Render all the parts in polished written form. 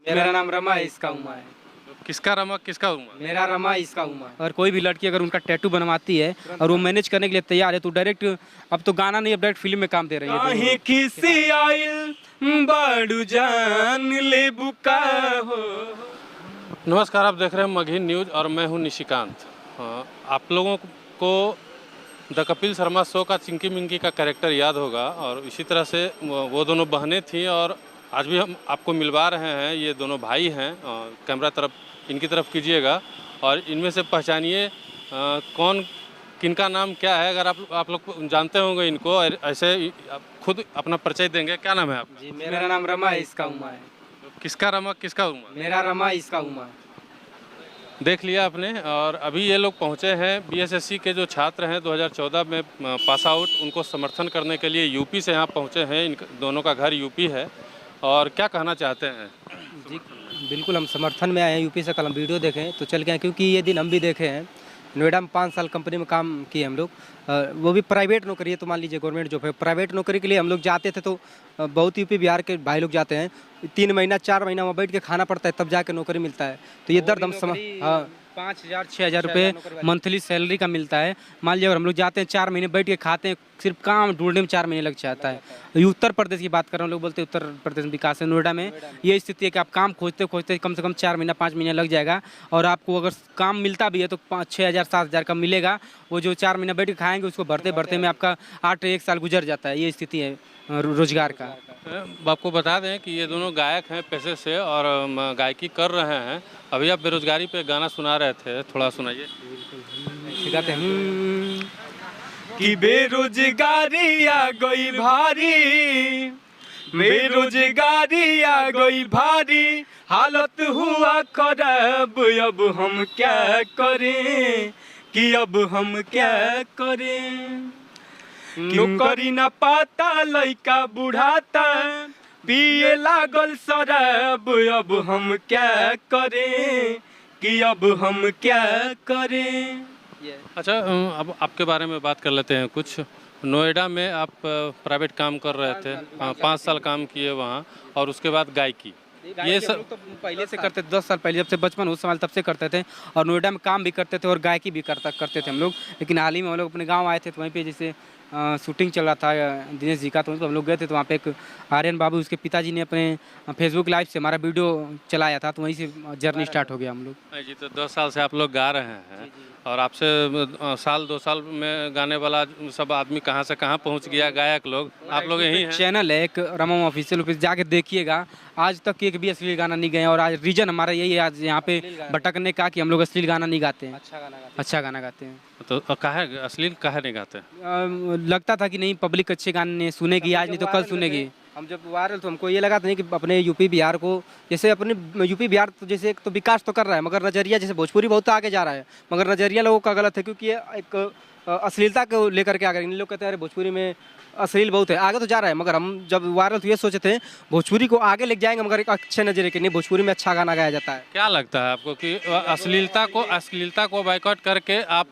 मेरा नाम रमा है, इसका उमा है। किसका रमा किसका उमा? मेरा रमा, इसका उमा। और कोई भी लड़की अगर उनका टैटू बनवाती है और वो मैनेज करने के लिए तैयार है तो डायरेक्ट, अब तो गाना नहीं, अब डायरेक्ट फिल्म में काम दे रही है। काहे किसी आइल बाड़ू जान ले बुका हो। नमस्कार, आप देख रहे हैं मगही न्यूज़ और मैं हूं निशिकांत। आप लोगों को द कपिल शर्मा शो का चिंकी मिंकी का कैरेक्टर याद होगा और इसी तरह से वो दोनों बहनें थी और आज भी हम आपको मिलवा रहे हैं। ये दोनों भाई हैं। कैमरा तरफ इनकी तरफ कीजिएगा और इनमें से पहचानिए कौन किनका नाम क्या है। अगर आप लोग जानते होंगे इनको, ऐसे आप खुद अपना परिचय देंगे। क्या नाम है आपका? जी, मेरा नाम रमा है, इसका उमा है। किसका रमा किसका उमा? मेरा रमा, इसका उमा। देख लिया आपने। और अभी ये लोग पहुंचे हैं बीएसएससी के जो छात्र हैं 2014 में पास आउट, उनको समर्थन करने के लिए यूपी से यहाँ पहुंचे हैं। इन दोनों का घर यूपी है। और क्या कहना चाहते हैं? जी बिल्कुल, हम समर्थन में आए हैं यूपी से। कल हम वीडियो देखें तो चल गए, क्योंकि ये दिन हम भी देखे हैं। नोएडा में 5 साल कंपनी में काम किए हम लोग, वो भी प्राइवेट नौकरी है, तो मान लीजिए गवर्नमेंट जॉब है। प्राइवेट नौकरी के लिए हम लोग जाते थे तो बहुत यूपी बिहार के भाई लोग जाते हैं, 3 महीना 4 महीना वहाँ बैठ के खाना पड़ता है, तब जाके नौकरी मिलता है। तो ये दर्द हम समझ, हाँ 5,000 6,000 रुपये मंथली सैलरी का मिलता है। मान लीजिए अगर हम लोग जाते हैं 4 महीने बैठ के खाते हैं, सिर्फ काम ढूंढने में 4 महीने लग जाता है। ये उत्तर प्रदेश की बात कर रहे हैं, लोग बोलते हैं उत्तर प्रदेश में विकास है। नोएडा में ये स्थिति है कि आप काम खोजते खोजते कम से कम 4 महीना 5 महीना लग जाएगा और आपको अगर काम मिलता भी है तो 5-6,000 7,000 का मिलेगा। वो जो 4 महीना बैठ के खाएंगे उसको भरते भरते में आपका 8-1 साल गुजर जाता है। ये स्थिति है रोजगार का। आपको बता दें कि ये दोनों गायक हैं पैसे से और गायकी कर रहे हैं। अभी आप बेरोजगारी पे गाना सुना रहे थे, थोड़ा सुनाइए। गाते हैं कि बेरोजगारी आ गई भारी, बेरोजगारी आ गई भारी, हालत हुआ खराब, अब हम क्या करें, कि अब हम क्या करें। नौकरी न पाता लइका बुढ़ाता, पिए लागल शराब, अब हम क्या करें, कि अब हम क्या करें। अच्छा, अब आपके बारे में बात कर लेते हैं कुछ। नोएडा में आप प्राइवेट काम कर रहे थे, 5 साल काम किए वहाँ, और उसके बाद गायकी। ये सब तो पहले से करते थे, 10 साल पहले, जब से बचपन उस साल तब से करते थे और नोएडा में काम भी करते थे और गायकी भी करते थे हम लोग। लेकिन हाल ही में हम लोग अपने गांव आए थे तो वहीं पे जैसे शूटिंग चल रहा था दिनेश जी का, तो हम लोग गए थे। तो वहाँ पे एक आर्यन बाबू, उसके पिताजी ने अपने फेसबुक लाइव से हमारा वीडियो चलाया था, तो वहीं से जर्नी स्टार्ट हो गया हम लोग। जी, तो 10 साल से आप लोग गा रहे हैं और आपसे साल 2 साल में गाने वाला सब आदमी कहाँ से कहाँ पहुँच गया, गायक लोग। आप लोग यही हैं। चैनल है एक रमा ऑफिशियल, जाके देखिएगा। आज तक एक भी अश्लील गाना नहीं गए और आज रीजन हमारा यही है आज यहाँ पे भटकने का, कि हम लोग अश्लील गाना नहीं गाते हैं। अच्छा गाना गाते हैं। तो काहे अश्लील काहे नहीं गाते? लगता था कि नहीं, पब्लिक अच्छे गाने सुनेगी आज, नहीं तो कल सुनेगी। हम जब वायरल तो हमको ये लगा था नहीं कि अपने यूपी बिहार को, जैसे अपने यूपी बिहार तो जैसे एक तो विकास तो कर रहा है, मगर नज़रिया जैसे भोजपुरी बहुत आगे जा रहा है, मगर नज़रिया लोगों का गलत है, क्योंकि ये एक अश्लीलता को लेकर के आगे इन लोग कहते हैं अरे भोजपुरी में अश्लील बहुत है। आगे तो जा रहा है, मगर हम जब वायरल तो ये सोचे थे भोजपुरी को आगे लेके जाएंगे, मगर एक अच्छे नजरिए के नहीं, भोजपुरी में अच्छा गाना गाया जाता है। क्या लगता है आपको कि अश्लीलता को बाइकआउट करके आप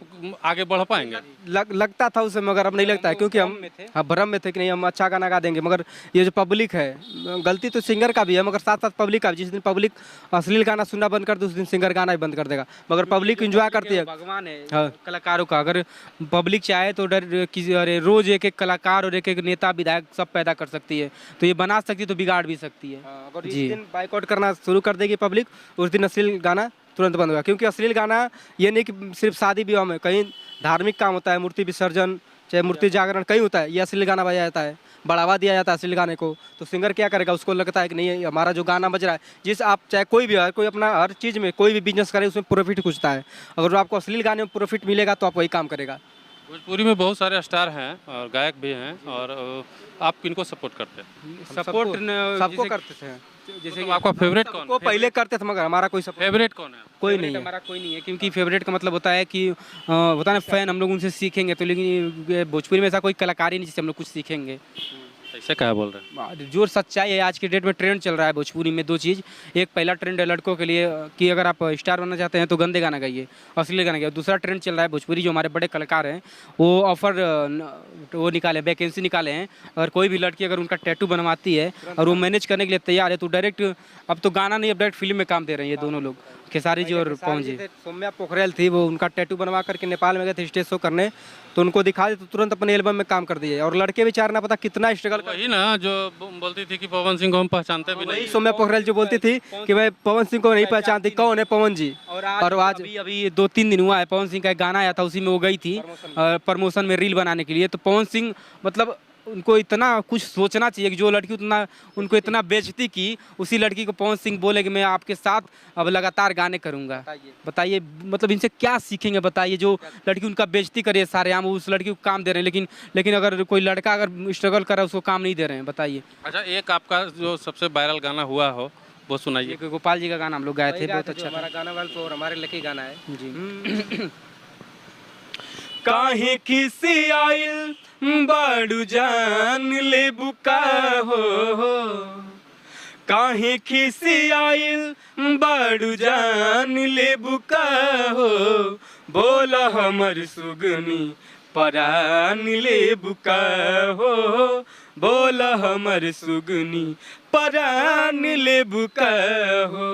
आगे बढ़ पाएंगे? लगता था उसे, मगर अब नहीं लगता है, क्योंकि हम भ्रम में थे कि नहीं हम अच्छा गाना गा देंगे। मगर ये जो पब्लिक है, गलती तो सिंगर का भी है, मगर साथ साथ पब्लिक का भी। जिस दिन पब्लिक अश्लील गाना सुनना बंद कर दे उस दिन सिंगर गाना भी बंद कर देगा। मगर पब्लिक इंजॉय करती है, भगवान है कलाकारों का। अगर पब्लिक चाहे तो अरे रोज एक एक कलाकार और एक एक नेता विधायक सब पैदा कर सकती है, तो ये बना सकती है तो बिगाड़ भी सकती है। अगर जिस दिन बाइकआउट करना शुरू कर देगी पब्लिक, उस दिन अश्लील गाना तुरंत बंद होगा। क्योंकि अश्लील गाना ये नहीं कि सिर्फ शादी विवाह में, कहीं धार्मिक काम होता है, मूर्ति विसर्जन चाहे मूर्ति जागरण कहीं होता है, ये अश्लील गाना बजाया जाता है, बढ़ावा दिया जाता है अश्लील गाने को। तो सिंगर क्या करेगा, उसको लगता है कि नहीं हमारा जो गाना बज रहा है, जिस आप चाहे कोई भी कोई अपना हर चीज़ में कोई भी बिजनेस करे उसमें प्रॉफिट खुजता है। अगर आपको अश्लील गाने में प्रॉफिट मिलेगा तो आप वही काम करेगा। भोजपुरी में बहुत सारे स्टार हैं और गायक भी हैं, और आप किनको सपोर्ट करते हैं? सपोर्ट सबको करते थे। जैसे कि आपका फेवरेट कौन? को पहले करते थे, मगर हमारा कोई फेवरेट कौन है? कोई नहीं है, हमारा कोई नहीं है। क्योंकि फेवरेट का मतलब होता है कि होता है ना फैन, हम लोग उनसे सीखेंगे। तो लेकिन भोजपुरी में ऐसा कोई कलाकारी नहीं जिससे हम लोग कुछ सीखेंगे। ऐसे क्या बोल रहे हैं? जो सच्चाई है, आज के डेट में ट्रेंड चल रहा है भोजपुरी में दो चीज़। एक पहला ट्रेंड है लड़कों के लिए कि अगर आप स्टार बनना चाहते हैं तो गंदे गाना गाइए, असली गाना गाइए। दूसरा ट्रेंड चल रहा है भोजपुरी, जो हमारे बड़े कलाकार हैं वो ऑफर वो निकाले, वैकेंसी निकाले हैं। अगर कोई भी लड़की अगर उनका टैटू बनवाती है और वो मैनेज करने के लिए तैयार है तो डायरेक्ट, अब तो गाना नहीं, अब डायरेक्ट फिल्म में काम दे रहे हैं ये दोनों लोग, खेसारी जी और पवन जी। सौम्या पोखरेल थी, वो उनका टैटू बनवा करके नेपाल में गए थे स्टेज शो करने, तो उनको दिखा दे तो तुरंत अपने एल्बम में काम कर दिए। और लड़के बेचारे ना पता कितना स्ट्रगल वही ना जो बोलती थी कि पवन सिंह को हम पहचानते भी नहीं। सौम्या पोखरेल जो बोलती थी कि मैं पवन सिंह को नहीं पहचानती, कौन है पवन जी। और आज अभी 2-3 दिन हुआ है, पवन सिंह का एक गाना आया था, उसी में वो गई थी प्रमोशन में रील बनाने के लिए। तो पवन सिंह मतलब उनको इतना कुछ सोचना चाहिए कि जो लड़की उतना उनको इतना बेइज्जती की, उसी लड़की को पवन सिंह बोले कि मैं आपके साथ अब लगातार गाने करूंगा। बताइए मतलब इनसे क्या सीखेंगे? बताइए, जो लड़की उनका बेइज्जती करे सारे आम, उस लड़की को काम दे रहे हैं, लेकिन अगर कोई लड़का अगर स्ट्रगल कर रहा है उसको काम नहीं दे रहे हैं। बताइए। अच्छा, एक आपका जो सबसे वायरल गाना हुआ हो वो सुनाइए। एक गोपाल जी का गाना हम लोग गाए थे, बहुत अच्छा हमारा गाना वाला तो हमारे लकी गाना है जी। काहे खिसी आइल बाड़ू जान ले बुका हो, काहे खिसी आइल बाड़ू जान ले बुका हो, बोला हमर सुगनी परान ले बुका हो, बोला हमर सुगनी परान ले बुका हो।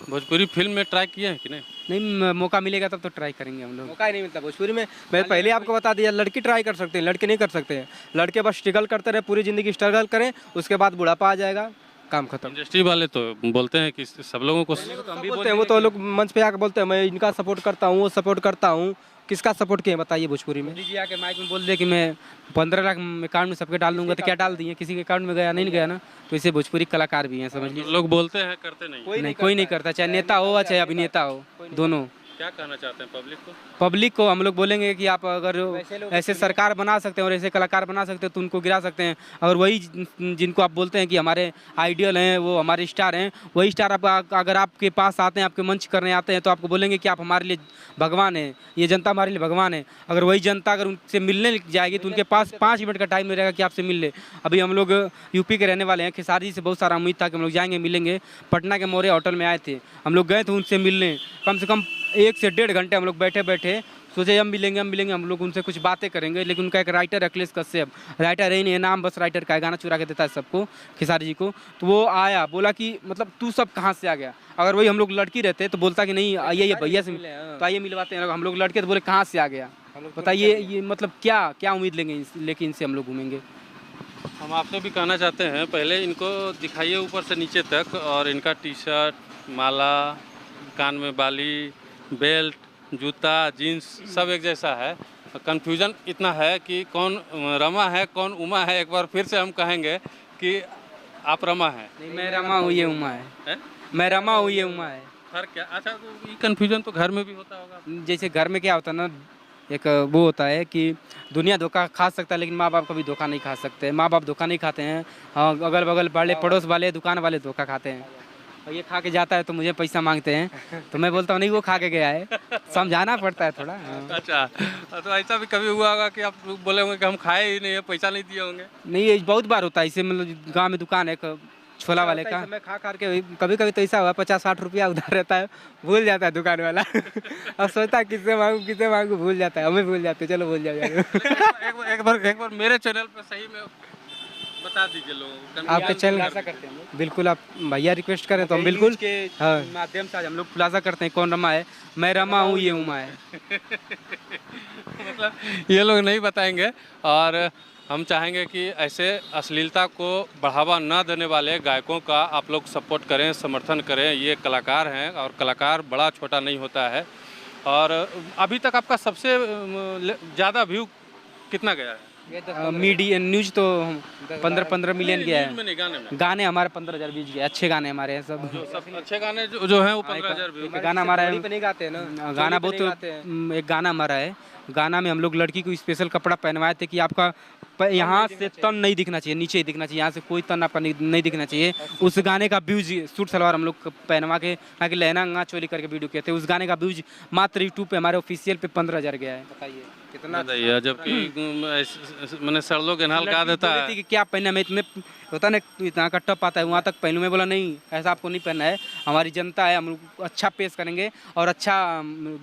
भोजपुरी फिल्म में ट्राई किए हैं कि नहीं? नहीं, मौका मिलेगा तब तो ट्राई करेंगे हम लोग। मौका ही नहीं मिलता भोजपुरी में। मैं पहले आपको बता दिया, लड़की ट्राई कर सकते हैं, लड़के नहीं कर सकते हैं। लड़के बस स्ट्रगल करते रहे, पूरी ज़िंदगी स्ट्रगल करें, उसके बाद बुढ़ापा आ जाएगा, काम खत्म। इंडस्ट्री वाले तो बोलते हैं कि सब लोगों को हम भी बोलते हैं, वो तो लोग मंच पे आकर बोलते हैं मैं इनका सपोर्ट करता हूँ, वो सपोर्ट करता हूँ। किसका सपोर्ट किए बताइए भोजपुरी में? जी आके माइक में बोल दे कि मैं 15 लाख अकाउंट में सबके डाल दूंगा, तो क्या डाल दिए? किसी के अकाउंट में गया नहीं गया ना। तो इसे भोजपुरी कलाकार भी हैं, समझ लीजिए। लोग बोलते हैं, करते नहीं। कोई नहीं करता, चाहे नेता हो चाहे अभिनेता हो, दोनों। क्या कहना चाहते हैं पब्लिक को? पब्लिक को हम लोग बोलेंगे कि आप अगर ऐसे सरकार बना सकते हैं और ऐसे कलाकार बना सकते हैं तो उनको गिरा सकते हैं। और वही जिनको आप बोलते हैं कि हमारे आइडियल हैं, वो हमारे स्टार हैं, वही स्टार आप अगर आपके पास आते हैं, आपके मंच करने आते हैं, तो आपको बोलेंगे कि आप हमारे लिए भगवान हैं, ये जनता हमारे लिए भगवान है। अगर वही जनता अगर उनसे मिलने जाएगी तो उनके पास 5 मिनट का टाइम नहीं रहेगा कि आपसे मिल ले। अभी हम लोग यूपी के रहने वाले हैं, खेसारी जी से बहुत सारा उम्मीद था कि हम लोग जाएंगे मिलेंगे। पटना के मौर्य होटल में आए थे, हम लोग गए थे उनसे मिलने। कम से कम 1 से 1.5 घंटे हम लोग बैठे सोचे हम मिलेंगे, हम लोग उनसे कुछ बातें करेंगे। लेकिन उनका एक राइटर अखिलेश कश्यप, राइटर ही नहीं है, नाम बस राइटर का है, गाना चुरा के देता है सबको, खेसारी जी को। तो वो आया, बोला कि मतलब तू सब कहाँ से आ गया? अगर वही हम लोग लड़की रहते तो बोलता कि नहीं आइए भैया से तो आइए मिलवाते हैं। हम लोग लड़के तो बोले कहाँ से आ गया? बताइए ये मतलब क्या उम्मीद लेंगे, लेकिन इनसे हम लोग घूमेंगे। हम आपसे भी कहना चाहते हैं, पहले इनको दिखाइए ऊपर से नीचे तक, और इनका टी शर्ट, माला, कान में बाली, बेल्ट, जूता, जीन्स सब एक जैसा है। कंफ्यूजन इतना है कि कौन रमा है कौन उमा है। एक बार फिर से हम कहेंगे कि आप रमा हैं। नहीं, मैं रमा हूँ, ये उमा है। मैं रमा हूँ, ये उमा है। फर्क क्या? अच्छा, तो ये कंफ्यूजन तो घर में भी होता होगा। जैसे घर में क्या होता है ना, एक वो होता है कि दुनिया धोखा खा सकता है लेकिन माँ बाप कभी धोखा नहीं खा सकते। माँ बाप धोखा नहीं खाते हैं, हाँ, अगल बगल वाले पड़ोस वाले दुकान वाले धोखा खाते हैं। और ये खा के जाता है तो मुझे पैसा मांगते हैं, तो मैं बोलता हूँ नहीं, वो खा के गया है, समझाना पड़ता है थोड़ा। अच्छा, तो ऐसा भी कभी हुआ होगा कि आप बोले होंगे कि हम खाए ही नहीं है, पैसा नहीं दिए होंगे? नहीं, ये बहुत बार होता है। इसे मतलब गाँव में दुकान है छोला वाले का, मैं खा करके कभी कभी तो ऐसा हुआ 50-60 रुपया उधार रहता है, भूल जाता है दुकान वाला। अब सोचता है किससे मांगू, भूल जाता है, हमें भूल जाते, चलो भूल जाओ। एक बार मेरे चैनल पे सही में बता दीजिए लोगों को। आपके चैनल खुलासा करते हैं बिल्कुल, आप भैया रिक्वेस्ट करें तो हम बिल्कुल के माध्यम से आज हम लोग खुलासा करते हैं कौन रमा है। मैं रमा हूँ, ये उमा है। मतलब ये लोग नहीं बताएंगे। और हम चाहेंगे कि ऐसे अश्लीलता को बढ़ावा न देने वाले गायकों का आप लोग सपोर्ट करें, समर्थन करें। ये कलाकार हैं और कलाकार बड़ा छोटा नहीं होता है। और अभी तक आपका सबसे ज़्यादा व्यू कितना गया है? मीडिया न्यूज तो 15 मिलियन गया है। गाने हमारे 15,000 व्यूज गए, अच्छे गाने हमारे हैं सब अच्छे गाने जो हैं वो 15,000 व्यूज। गाना हमारा है, नहीं गाते हैं ना, गाना बहुत एक गाना हमारा है। गाना में हम लोग लड़की को स्पेशल कपड़ा पहनवाए थे कि आपका यहाँ से तन नहीं दिखना चाहिए, नीचे ही दिखना चाहिए, यहाँ से कोई तन आपका नहीं दिखना चाहिए। उस गाने का व्यूज सूट सलवार हम लोग पहनवा के ताकि लहना अंगा चोली करके वीडियो किए थे, उस गाने का व्यूज मात्र यूट्यूब पे हमारे ऑफिशियल पे 15,000 गया है। बताइए कितना बताइए, जबकि मैंने सड़लों के नाल कहा देता बोली है थी कि क्या पहनना, मैं इतने होता ना इतना का टप आता है वहाँ तक पहनूँ, मैं बोला नहीं ऐसा आपको नहीं पहनना है, हमारी जनता है, हम लोग अच्छा पेश करेंगे और अच्छा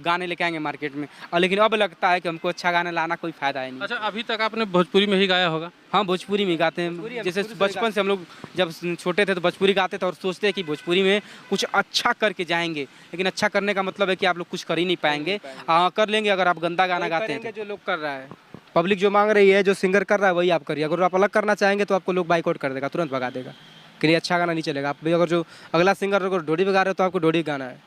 गाने लेके आएंगे मार्केट में। और लेकिन अब लगता है कि हमको अच्छा गाना लाना कोई फायदा है नहीं। अच्छा, अभी तक आपने भोजपुरी में ही गाया होगा? हाँ भोजपुरी में गाते हैं, जैसे बचपन से हम लोग जब छोटे थे तो भोजपुरी गाते थे और सोचते हैं कि भोजपुरी में कुछ अच्छा करके जाएंगे, लेकिन अच्छा करने का मतलब है कि आप लोग कुछ कर ही नहीं पाएंगे। कर लेंगे अगर आप गंदा गाना गाते हैं जो लोग कर रहा है, पब्लिक जो मांग रही है, जो सिंगर कर रहा है वही आप करिए। अगर आप अलग करना चाहेंगे तो आपको लोग बाइकआउट कर देगा, तुरंत भगा देगा कि ये अच्छा गाना नहीं चलेगा। आप भी अगर जो अगला सिंगर अगर ढोड़ी बगा रहे हो तो आपको ढोड़ी गाना है,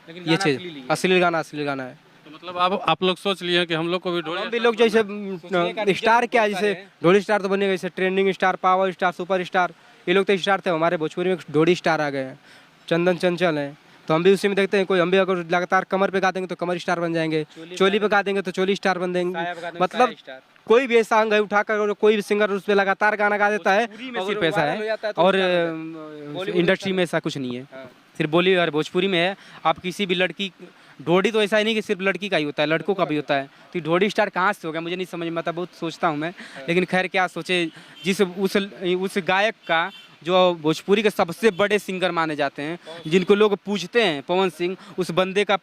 ये चीज़ असली गाना है। तो मतलब आप लोग सोच लिए कि हम लोग को भी हम भी लोग जैसे स्टार क्या, जैसे ढोड़ी स्टार तो बनेगा, जैसे trending star, power star, super star, ये लोग तो स्टार थे। हमारे भोजपुरी में ढोड़ी स्टार आ गए हैं, चंदन चंचल हैं, तो हम भी उसी में देखते हैं। कोई हम भी अगर लगातार कमर पे गा देंगे तो कमर स्टार बन जाएंगे, चोली पे गा देंगे तो चोली स्टार बन देंगे। मतलब कोई भी ऐसा अंग है उठाकर कोई भी सिंगर उस पर लगातार गाना गा देता है, सिर्फ ऐसा है। और इंडस्ट्री में ऐसा कुछ नहीं है, सिर्फ बोली और भोजपुरी में है। आप किसी भी लड़की ढोड़ी तो ऐसा ही नहीं कि सिर्फ लड़की का ही होता है, लड़कों का भी होता है। तो ढोड़ी स्टार कहाँ से हो गया मुझे नहीं समझ में आता, बहुत सोचता हूँ मैं। लेकिन खैर क्या सोचे, जिस उस गायक का जो भोजपुरी के सबसे बड़े सिंगर माने जाते हैं, जिनको लोग पूछते हैं, पवन सिंह, उस बंदे का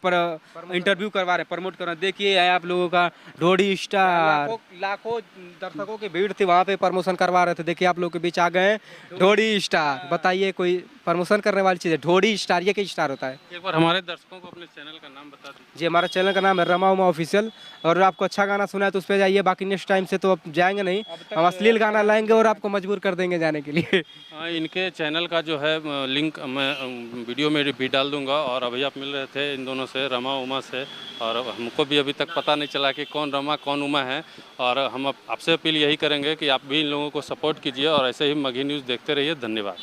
इंटरव्यू करवा रहे हैं, प्रमोट कर रहे हैं। देखिए आप लोगों का ढोड़ी स्टार, लाखों दर्शकों की भीड़ थी वहाँ पे, प्रमोशन करवा रहे थे। देखिए आप लोग के बीच आ गए ढोड़ी स्टार। बताइए कोई प्रमोशन करने वाली चीज़ है ढोड़ी स्टार, ये क्या स्टार होता है? एक बार हमारे दर्शकों को अपने चैनल का नाम बता दीजिए। जी हमारा चैनल का नाम है रमा उमा ऑफिशियल। और आपको अच्छा गाना सुना है तो उस पर जाइए, बाकी नेक्स्ट टाइम से तो अब जाएंगे नहीं, हम अश्लील गाना लाएंगे और आपको मजबूर कर देंगे जाने के लिए। इनके चैनल का जो है लिंक मैं वीडियो में भी डाल दूंगा। और अभी आप मिल रहे थे इन दोनों से, रमा उमा से, और हमको भी अभी तक पता नहीं चला कि कौन रमा कौन उमा है। और हम आपसे अपील यही करेंगे कि आप भी इन लोगों को सपोर्ट कीजिए और ऐसे ही मगही न्यूज़ देखते रहिए। धन्यवाद।